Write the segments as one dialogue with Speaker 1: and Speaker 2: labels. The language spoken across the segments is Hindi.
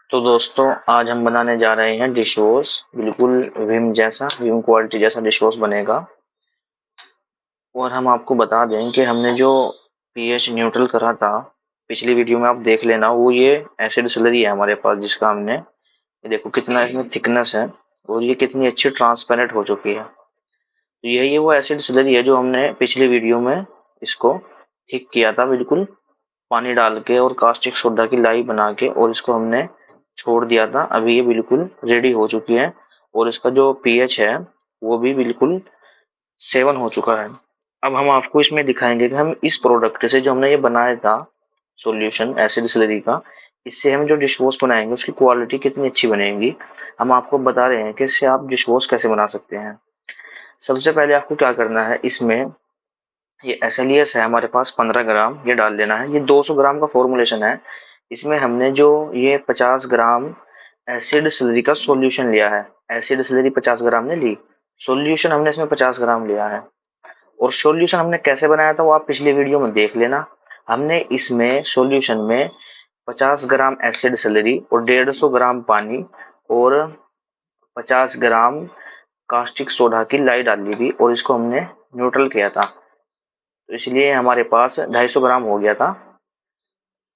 Speaker 1: तो दोस्तों आज हम बनाने जा रहे हैं डिश वॉश। बिल्कुल विम क्वालिटी जैसा डिश वॉश बनेगा। और हम आपको बता दें कि हमने जो पीएच न्यूट्रल करा था पिछली वीडियो में, आप देख लेना। वो ये एसिड स्लरी है हमारे पास, जिसका हमने ये देखो कितना इसमें थिकनेस है और ये कितनी अच्छी ट्रांसपेरेंट हो चुकी है। तो यही वो एसिड स्लरी है जो हमने पिछली वीडियो में इसको थिक किया था, बिल्कुल पानी डाल के और कास्टिक सोडा की लाई बना के, और इसको हमने छोड़ दिया था। अभी ये बिल्कुल रेडी हो चुकी है और इसका जो पीएच है वो भी बिल्कुल 7 हो चुका है। अब हम आपको इसमें दिखाएंगे कि हम इस प्रोडक्ट से जो हमने ये बनाया था सॉल्यूशन एसिड स्लरी का, इससे हम जो डिश वॉश बनाएंगे उसकी क्वालिटी कितनी अच्छी बनेगी। हम आपको बता रहे हैं कि इससे आप डिश वॉश कैसे बना सकते हैं। सबसे पहले आपको क्या करना है, इसमें ये एसएलईएस है हमारे पास 15 ग्राम, ये डाल लेना है। ये 200 ग्राम का फॉर्मुलेशन है। इसमें हमने जो ये 50 ग्राम एसिड स्लरी का सॉल्यूशन लिया है। एसिड स्लरी 50 ग्राम ने ली, सॉल्यूशन हमने इसमें 50 ग्राम लिया है। और सॉल्यूशन हमने कैसे बनाया था वो आप पिछली वीडियो में देख लेना। हमने इसमें सॉल्यूशन में 50 ग्राम एसिड स्लरी और 150 ग्राम पानी और 50 ग्राम कास्टिक सोडा की लाई डाली थी और इसको हमने न्यूट्रल किया था। तो इसलिए हमारे पास 250 ग्राम हो गया था।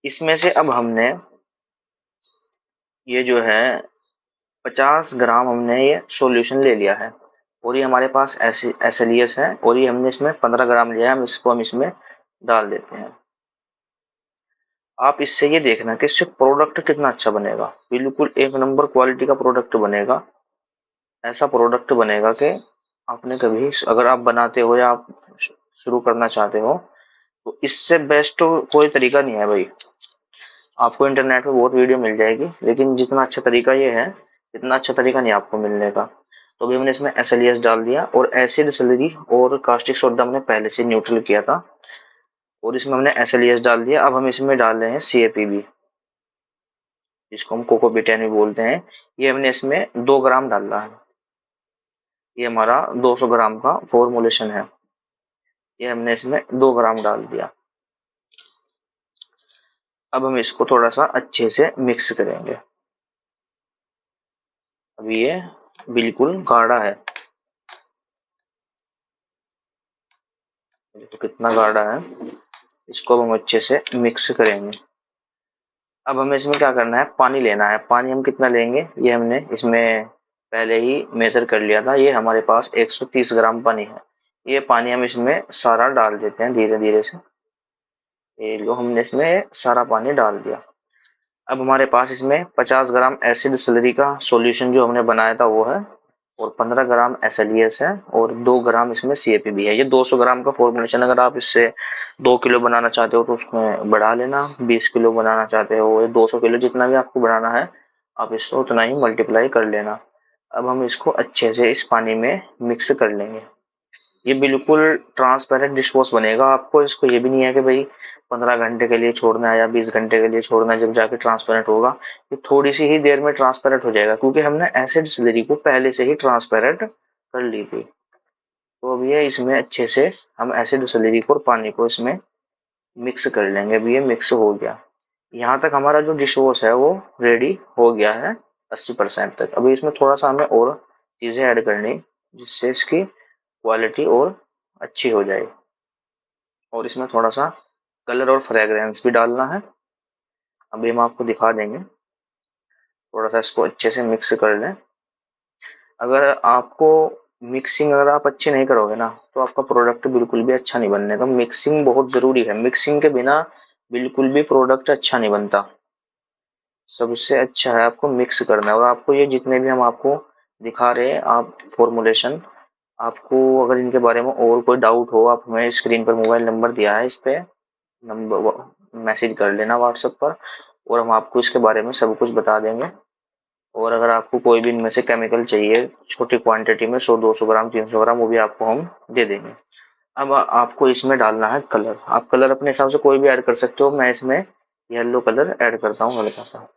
Speaker 1: इसमें से अब हमने ये जो है 50 ग्राम हमने ये सॉल्यूशन ले लिया है और ये हमारे पास एसएलईएस है और ये हमने इसमें 15 ग्राम लिया है। हम इसमें डाल देते हैं। आप इससे ये देखना कि इससे प्रोडक्ट कितना अच्छा बनेगा। बिल्कुल एक नंबर क्वालिटी का प्रोडक्ट बनेगा। ऐसा प्रोडक्ट बनेगा कि आपने कभी, अगर आप बनाते हो या आप शुरू करना चाहते हो, तो इससे बेस्ट तो कोई तरीका नहीं है भाई। आपको इंटरनेट पे बहुत वीडियो मिल जाएगी, लेकिन जितना अच्छा तरीका ये है, इतना अच्छा तरीका नहीं आपको मिलने का। तो अभी हमने इसमें एसएलईएस डाल दिया और एसिड स्लरी और कास्टिक सोडा हमने पहले से न्यूट्रल किया था और इसमें हमने एसएलईएस डाल दिया। अब हम इसमें डाल रहे हैं सीएपीबी, जिसको हम कोकोबिटेन भी बोलते हैं। ये हमने इसमें 2 ग्राम डाला है। ये हमारा 200 ग्राम का फॉर्मुलेशन है। ये हमने इसमें 2 ग्राम डाल दिया। अब हम इसको थोड़ा सा अच्छे से मिक्स करेंगे। अभी ये बिल्कुल गाढ़ा है, देखो कितना गाढ़ा है। इसको अब हम अच्छे से मिक्स करेंगे। अब हमें इसमें क्या करना है, पानी लेना है। पानी हम कितना लेंगे ये हमने इसमें पहले ही मेजर कर लिया था। ये हमारे पास 130 ग्राम पानी है। ये पानी हम इसमें सारा डाल देते हैं धीरे धीरे से। ये लो, हमने इसमें सारा पानी डाल दिया। अब हमारे पास इसमें 50 ग्राम एसिड स्लरी का सॉल्यूशन जो हमने बनाया था वो है, और 15 ग्राम एसएलईएस है और 2 ग्राम इसमें सीएपीबी है। ये 200 ग्राम का फॉर्मुलेशन। अगर आप इससे 2 किलो बनाना चाहते हो तो उसमें बढ़ा लेना, 20 किलो बनाना चाहते हो या 200 किलो, जितना भी आपको बनाना है आप इसको उतना ही मल्टीप्लाई कर लेना। अब हम इसको अच्छे से इस पानी में मिक्स कर लेंगे। ये बिल्कुल ट्रांसपेरेंट डिश वॉश बनेगा। आपको इसको ये भी नहीं है कि भाई 15 घंटे के लिए छोड़ना है या 20 घंटे के लिए छोड़ना है जब जाके ट्रांसपेरेंट होगा। ये थोड़ी सी ही देर में ट्रांसपेरेंट हो जाएगा, क्योंकि हमने एसिड स्लरी को पहले से ही ट्रांसपेरेंट कर ली थी। तो अब ये इसमें अच्छे से हम एसिड स्लरी को और पानी को इसमें मिक्स कर लेंगे। अब ये मिक्स हो गया। यहाँ तक हमारा जो डिश वॉश है वो रेडी हो गया है 80% तक। अभी इसमें थोड़ा सा हमें और चीज़ें ऐड करनी, जिससे इसकी क्वालिटी और अच्छी हो जाए। और इसमें थोड़ा सा कलर और फ्रेग्रेंस भी डालना है। अभी हम आपको दिखा देंगे। थोड़ा सा इसको अच्छे से मिक्स कर लें। अगर आपको मिक्सिंग अगर आप अच्छी नहीं करोगे ना, तो आपका प्रोडक्ट बिल्कुल भी अच्छा नहीं बनने का। मिक्सिंग बहुत ज़रूरी है। मिक्सिंग के बिना बिल्कुल भी प्रोडक्ट अच्छा नहीं बनता। सबसे अच्छा है आपको मिक्स करना है। और आपको ये जितने भी हम आपको दिखा रहे हैं आप फॉर्मुलेशन, आपको अगर इनके बारे में और कोई डाउट हो, आप हमें स्क्रीन पर मोबाइल नंबर दिया है, इस पे नंबर मैसेज कर लेना व्हाट्सएप पर, और हम आपको इसके बारे में सब कुछ बता देंगे। और अगर आपको कोई भी इनमें से केमिकल चाहिए छोटी क्वांटिटी में, 100 200 ग्राम 300 ग्राम, वो भी आपको हम दे देंगे। अब आपको इसमें डालना है कलर। आप कलर अपने हिसाब से कोई भी ऐड कर सकते हो। मैं इसमें येलो कलर ऐड करता हूँ हल्का सा।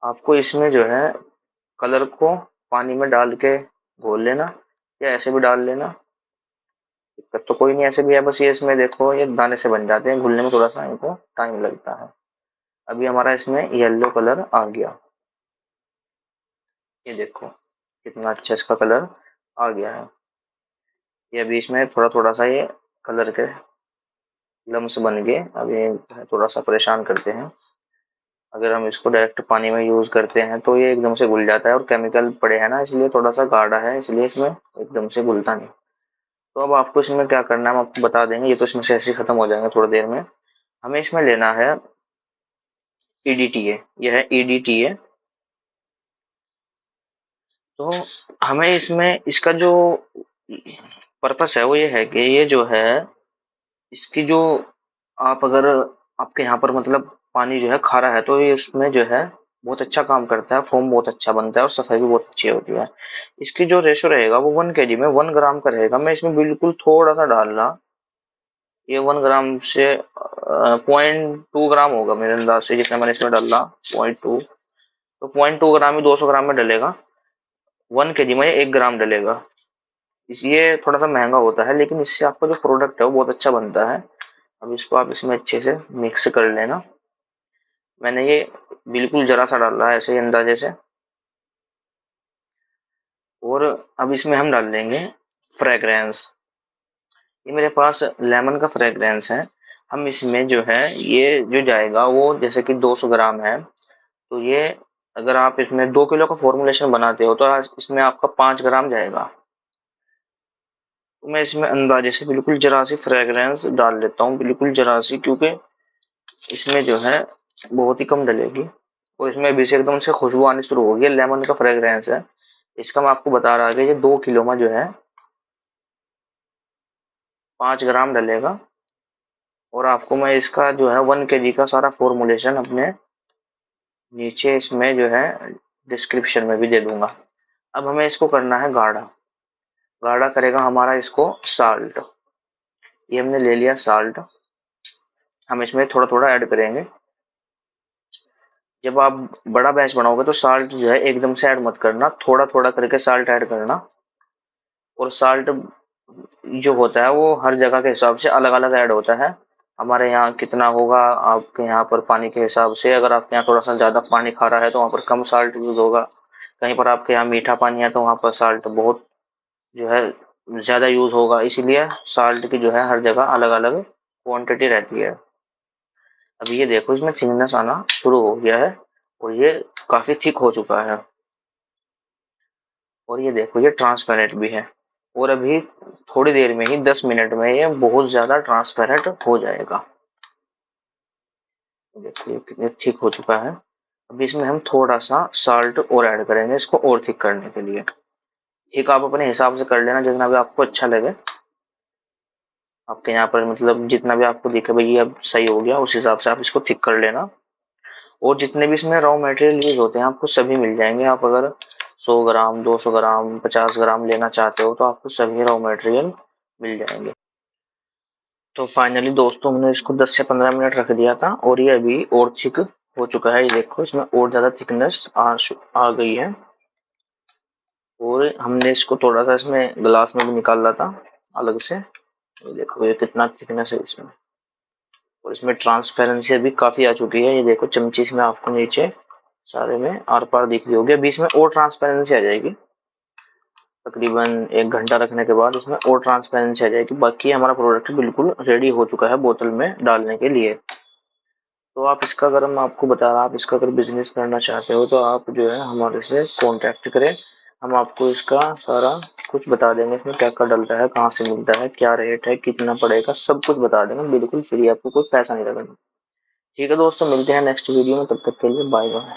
Speaker 1: आपको इसमें जो है कलर को पानी में डाल के घोल लेना या ऐसे भी डाल लेना, दिक्कत तो कोई नहीं। ऐसे भी है, बस ये इसमें देखो ये दाने से बन जाते हैं, घुलने में थोड़ा सा इनको टाइम लगता है। अभी हमारा इसमें येलो कलर आ गया, ये देखो कितना अच्छा इसका कलर आ गया है। ये अभी इसमें थोड़ा थोड़ा सा ये कलर के लम्स बन गए, अभी थोड़ा सा परेशान करते हैं। अगर हम इसको डायरेक्ट पानी में यूज करते हैं तो ये एकदम से घुल जाता है, और केमिकल पड़े हैं ना इसलिए थोड़ा सा गाढ़ा है, इसलिए इसमें एकदम से घुलता नहीं। तो अब आपको इसमें क्या करना है हम आपको बता देंगे, ये तो इसमें से ऐसे ही खत्म हो जाएंगे थोड़ी देर में। हमें इसमें लेना है EDTA, यह है EDTA। तो हमें इसमें इसका जो पर्पस है वो ये है कि ये जो है इसकी जो आप अगर आपके यहाँ पर मतलब पानी जो है खारा है तो ये इसमें जो है बहुत अच्छा काम करता है, फोम बहुत अच्छा बनता है और सफाई भी बहुत अच्छी होती है। इसकी जो रेशो रहेगा वो 1 kg में 1 ग्राम का रहेगा। मैं इसमें बिल्कुल थोड़ा सा डाल रहा, ये 1 ग्राम से 0.2 ग्राम होगा मेरे अंदाज से, जितना मैंने इसमें डाला 0.2। तो 0.2 ग्राम ही 200 ग्राम में डलेगा, 1 kg में 1 ग्राम डलेगा। इस ये थोड़ा सा महंगा होता है लेकिन इससे आपका जो प्रोडक्ट है वो बहुत अच्छा बनता है। अब इसको आप इसमें अच्छे से मिक्स कर लेना। मैंने ये बिल्कुल जरा सा डाल रहा है ऐसे ही अंदाजे से। और अब इसमें हम डाल देंगे फ्रेग्रेंस। ये मेरे पास लेमन का फ्रेग्रेंस है। हम इसमें जो है ये जो जाएगा वो जैसे कि 200 ग्राम है, तो ये अगर आप इसमें 2 किलो का फॉर्मुलेशन बनाते हो तो इसमें आपका 5 ग्राम जाएगा। तो मैं इसमें अंदाजे से बिल्कुल जरा सी फ्रेग्रेंस डाल लेता हूँ, बिल्कुल जरा सी, क्योंकि इसमें जो है बहुत ही कम डलेगी और इसमें अभी से एकदम से खुशबू आनी शुरू होगी। लेमन का फ्रेग्रेंस है, इसका मैं आपको बता रहा कि ये 2 किलो में जो है 5 ग्राम डलेगा। और आपको मैं इसका जो है 1 kg का सारा फॉर्मुलेशन अपने नीचे इसमें जो है डिस्क्रिप्शन में भी दे दूंगा। अब हमें इसको करना है गाढ़ा। गाढ़ा करेगा हमारा इसको साल्ट। ये हमने ले लिया साल्ट, हम इसमें थोड़ा थोड़ा ऐड करेंगे। जब आप बड़ा बैच बनाओगे तो साल्ट जो है एकदम से ऐड मत करना, थोड़ा थोड़ा करके साल्ट ऐड करना। और साल्ट जो होता है वो हर जगह के हिसाब से अलग अलग ऐड होता है। हमारे यहाँ कितना होगा आपके यहाँ पर पानी के हिसाब से, अगर आपके यहाँ थोड़ा सा ज्यादा पानी खा रहा है तो वहाँ पर कम साल्ट यूज होगा। कहीं पर आपके यहाँ मीठा पानी है तो वहाँ पर साल्ट बहुत जो है ज्यादा यूज होगा, इसीलिए साल्ट की जो है हर जगह अलग अलग क्वांटिटी रहती है। अभी ये देखो इसमें थिकनेस आना शुरू हो गया है और ये काफी थिक हो चुका है। और ये देखो ये ट्रांसपेरेंट भी है, और अभी थोड़ी देर में ही 10 मिनट में ये बहुत ज्यादा ट्रांसपेरेंट हो जाएगा। देखो ये कितने थिक हो चुका है। अभी इसमें हम थोड़ा सा साल्ट और ऐड करेंगे इसको और थिक करने के लिए। थिक आप अपने हिसाब से कर लेना जितना भी आपको अच्छा लगे, आपके यहाँ पर मतलब जितना भी आपको दिखे भाई ये अब सही हो गया उस हिसाब से आप इसको थिक कर लेना। और जितने भी इसमें रॉ मटेरियल यूज होते हैं आपको सभी मिल जाएंगे। आप अगर 100 ग्राम 200 ग्राम 50 ग्राम लेना चाहते हो तो आपको सभी रॉ मटेरियल मिल जाएंगे। तो फाइनली दोस्तों हमने इसको 10 से 15 मिनट रख दिया था और ये अभी और थिक हो चुका है। ये देखो इसमें और ज्यादा थिकनेस आ गई है। और हमने इसको थोड़ा सा इसमें ग्लास में भी निकाला था अलग से। ये देखो ये कितना थिकनेस है इसमें, और इसमें ट्रांसपेरेंसी भी काफी आ चुकी है। ये देखो चमची इसमें आपको नीचे सारे में आर पार दिख रही होगी। अभी इसमें और ट्रांसपेरेंसी आ जाएगी, तकरीबन 1 घंटा रखने के बाद इसमें और ट्रांसपेरेंसी आ जाएगी। बाकी हमारा प्रोडक्ट बिल्कुल रेडी हो चुका है बोतल में डालने के लिए। तो आप इसका अगर हम आपको बता रहा आप इसका अगर बिजनेस करना चाहते हो तो आप जो है हमारे से कांटेक्ट करें। हम आपको इसका सारा कुछ बता देंगे, इसमें क्या क्या डलता है, कहाँ से मिलता है, क्या रेट है, कितना पड़ेगा, सब कुछ बता देंगे बिल्कुल फ्री, आपको कोई पैसा नहीं लगेगा। ठीक है दोस्तों, मिलते हैं नेक्स्ट वीडियो में, तब तक के लिए बाय बाय।